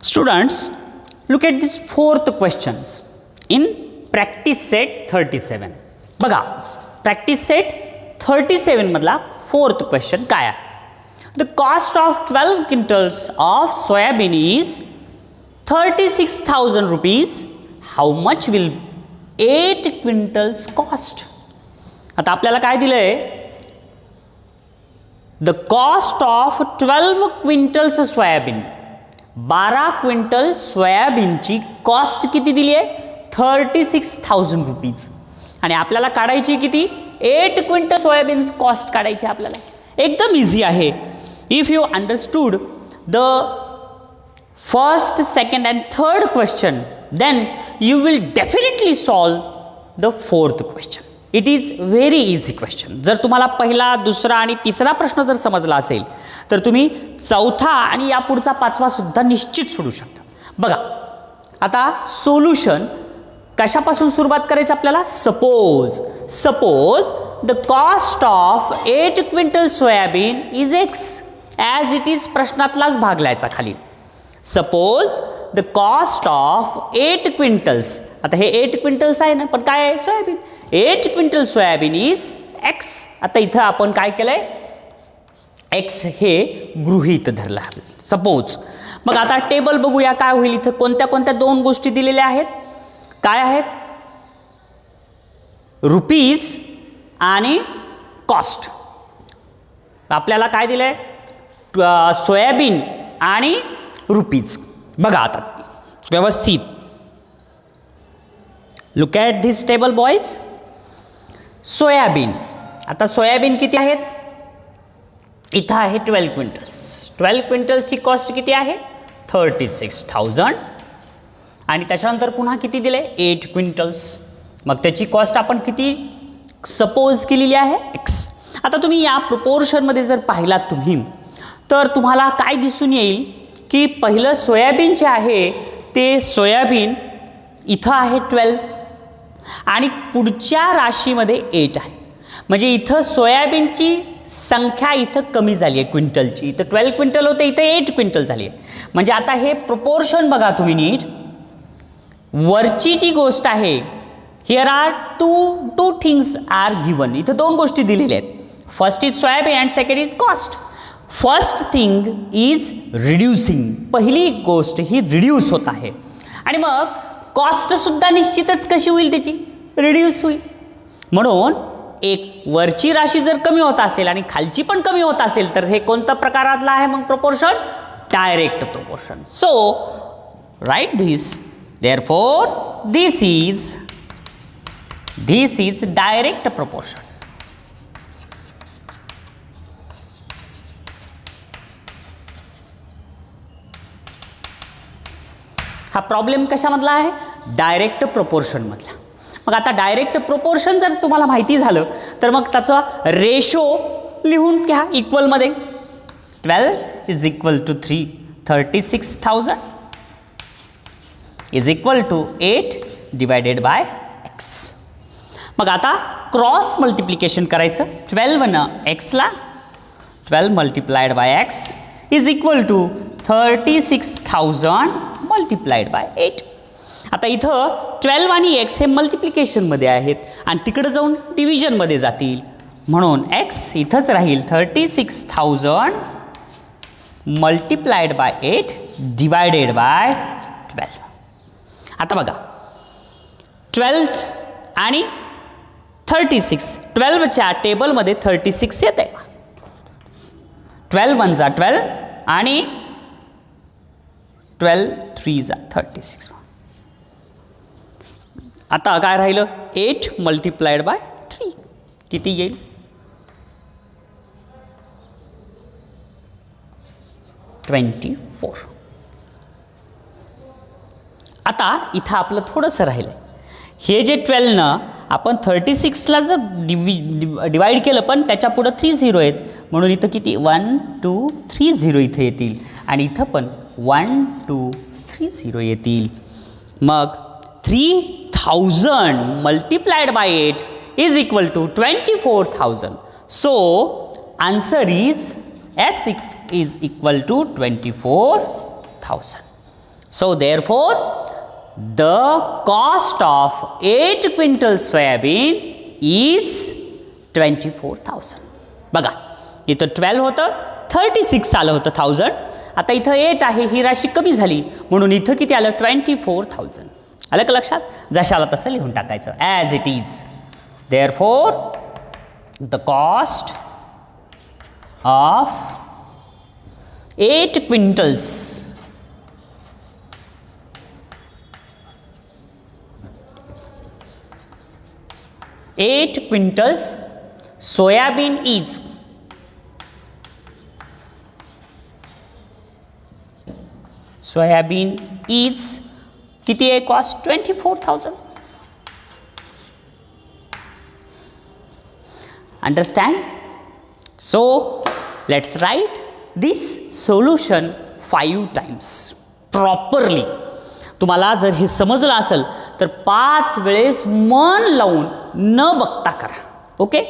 Students, look at this fourth questions in practice set 37. बघा practice set 37 मधला fourth question काय आहे? The cost of 12 quintals of soybean is 36,000 rupees. How much will 8 quintals cost? आता आपल्याला काय दिलंय? The cost of 12 quintals soybean, 12 quintal सोयाबीनची cost किती दिली आहे? 36,000 रुपीज. आणि आपल्याला काढायची किती? 8 क्विंटल सोयाबीन कॉस्ट काढायची आपल्याला. एकदम इझी आहे. If you understood the first, second and third question, then you will definitely solve the fourth question. It is very easy question. जर तुम्हाला पहिला, दुसरा आणि तिसरा प्रश्न जर समजला असेल तर तुम्ही चौथा आणि या पुढचा पाचवा सुद्धा निश्चित सोडू शकता. बघा आता सोल्युशन कशापासून सुरुवात करायचं आपल्याला? Suppose the cost of 8 quintal soybean is X. As it is प्रश्नातलाच भाग लिहायचा खाली. Suppose the cost of 8 quintals. आता हे 8 क्विंटल्स आहे ना, पण काय आहे? Soybean. 8 quintal soybean is X. आता इथं आपण काय केलंय? एक्स हे गृहीत धरलं आहे. सपोज. मग आता टेबल बघूया काय होईल. इथं कोणत्या कोणत्या दोन गोष्टी दिलेल्या आहेत? काय आहेत? रुपीज आणि कॉस्ट. आपल्याला काय दिलंय? सोयाबीन आणि रुपीज. बघा आता व्यवस्थित. Look at this table boys. Soybean. आता सोयाबीन किती आहेत? इथं आहे 12 क्विंटल्स. 12 क्विंटल्सची कॉस्ट किती आहे? 36,000. आणि त्याच्यानंतर पुन्हा किती दिले? 8 क्विंटल्स. मग त्याची कॉस्ट आपण किती सपोज केलेली आहे? एक्स. आता तुम्ही या प्रोपोर्शनमध्ये जर पाहिलात तुम्ही, तर तुम्हाला काय दिसून येईल की पहिलं सोयाबीन जे आहे ते सोयाबीन इथं आहे 12 आणि पुढच्या राशीमध्ये 8 आहे. म्हणजे इथं सोयाबीनची संख्या इथं कमी झाली आहे क्विंटलची. इथं 12 क्विंटल होते, इथं 8 क्विंटल झाली आहे. म्हणजे आता हे प्रोपोर्शन बघा तुम्ही नीट. वरची जी गोष्ट आहे, here are two things are given. इथं दोन गोष्टी दिलेल्या आहेत. First is soybean and second is cost. First thing is reducing. पहिली गोष्ट ही रिड्यूस होत आहे. आणि मग कॉस्टसुद्धा निश्चितच कशी होईल? त्याची रिड्यूस होईल. म्हणून एक वरची राशी जर कमी होत असेल आणि खालची पण कमी होत असेल तर हे कोणत्या प्रकारातलं आहे मग proportion? Direct proportion. So write this. Therefore this is direct proportion. हा प्रॉब्लेम कशामधला आहे? डायरेक्ट प्रोपोर्शनमधला. मग आता डायरेक्ट प्रोपोर्शन जर तुम्हाला माहिती झालं तर मग त्याचा रेशो लिहून घ्या इक्वलमध्ये. 12 is equal to 36,000 is equal to 8 divided by x. मग आता क्रॉस मल्टिप्लिकेशन करायचं. 12 न एक्सला, 12 multiplied by x is equal to 36,000 multiplied by 8. आता इथं 12 आणि एक्स हे मल्टिप्लिकेशनमध्ये आहेत आणि तिकडे जाऊन डिव्हिजनमध्ये जातील. म्हणून एक्स इथंच राहील 36,000 मल्टिप्लाइड बाय 8 डिवायडेड बाय 12. आता बघा 12 आणि 36. 12च्या टेबलमध्ये 36 येत आहे. 12 वन जा 12 आणि 12 3 जा 36. आता काय राहिलं? 8 मल्टिप्लाइड बाय 3 किती येईल? 24. आता इथं आपलं थोडंसं राहिलं. हे जे 12 न आपण 36ला जर डिवाइड केलं पण त्याच्या पुढं 3 झिरो आहेत म्हणून इथं किती? 1 2 3 झिरो इथं येतील आणि इथं पण 1 2 3 झिरो येतील. मग 3,000 multiplied by 8 is equal to 24,000. So answer is S is equal to 24,000. So therefore the cost of 8 quintal soybean is 24,000. बघा इथं 12 होतं 36 आलं होतं 1000. आता इथं 8 आहे, ही राशी कमी झाली म्हणून इथं किती आलं 24,000. आलं का लक्षात? जशाला तसं लिहून टाकायचं as it is. Therefore the cost of 8 quintals soybean is किती आहे cost 24,000. Understand? So let's write this solution 5 times properly. तुम्हाला जर हे समजलं असेल तर 5 वेळेस मन लावून न बघता करा. ओके.